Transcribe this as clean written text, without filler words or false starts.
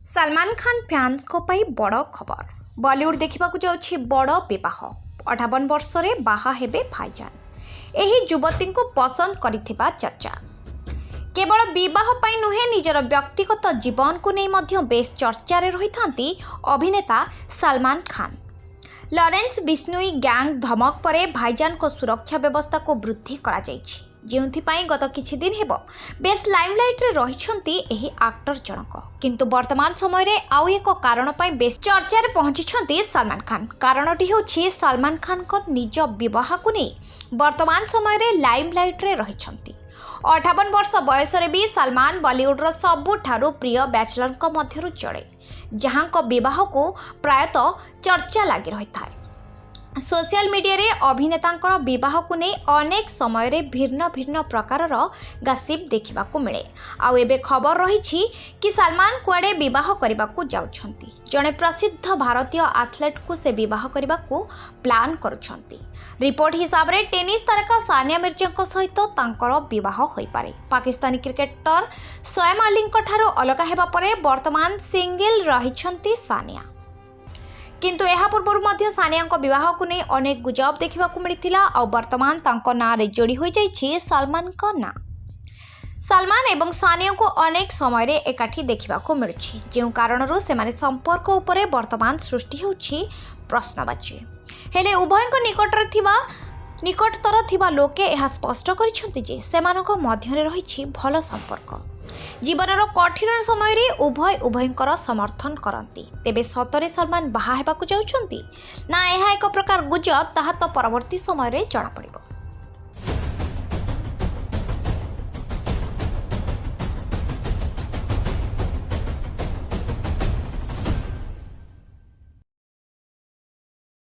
Salman Khan fans को पाई बड़ खबर। बॉलीवुड देखा जाऊँगी बड़ विवाह 58 वर्ष रे बाहा हेबे भाईजान। एही युवती को पसंद करिथिबा चर्चा केवल विवाह पाई नुहे निजर व्यक्तिगत जीवन को नहीं मध्य बेस चर्चा रे रही थांती अभिनेता सलमान खान। लॉरेंस बिश्नोई गैंग धमक परे भाईजान को सुरक्षा व्यवस्था को वृद्धि करा जायछि, जेउथिपाई गत किछि दिन हेबो बेस लाइमलाइट रे रहिछंती एही एक्टर जनक। किंतु वर्तमान समय रे आउ एक कारण पाई बेस चर्चा रे पहुंचिछंती सलमान खान। कारणटी होछि सलमान खान को निज विवाह को नै वर्तमान समय रे लाइमलाइट रे रहिछंती। 58 वर्ष बयस रे भी सलमान बॉलीवुड रो सबुठारु प्रिय बैचलर को मध्यरु जड़े, जहां को विवाह को प्रायतः चर्चा लगी रही था। सोशल मीडिया रे अभिनेतांकर विवाह को नहीं अनेक समय रे भिन्न भिन्न प्रकार गसिप देखा मिले। आउ एबे खबर रही कि सलमान कुआडे विवाह करने को जाउछंती। जड़े प्रसिद्ध भारतीय एथलीट को से विवाह करने को प्लान करुछंती। रिपोर्ट हिसाब रे टेनिस तारका सानिया मिर्जा सहित तांकर विवाह होई पारे। पाकिस्तानी क्रिकेटर शोएब अली ठारो अलगा हेबा परे वर्तमान सिंगल रहिछंती सानिया। किंतु यह पूर्व सानिया विवाह को नहीं अनेक गुजब देखा मिलता। और वर्तमान तांको ना रे जोड़ी हो जाइछि सलमान का ना। सलमान एवं सानिया को अनेक समय रे एकाठी देखा मिलुछि, जो कारणरू सेमाने संपर्क उपरे वर्तमान सृष्टि होछि प्रश्नवाची। हेले उभय निकटतर थिबा लोके यह स्पष्ट करिसेंति जे सेमानक मध्यरे रहिछि भल संपर्क। जीवनर कठिन समय रे उभयंकर समर्थन करती। तेबे सतरे सलमान बाहा हेबाकु जाउछंती ना यह एक प्रकार गुजब, ताहा तो परवर्ती समय रे जଣା पड़िबो।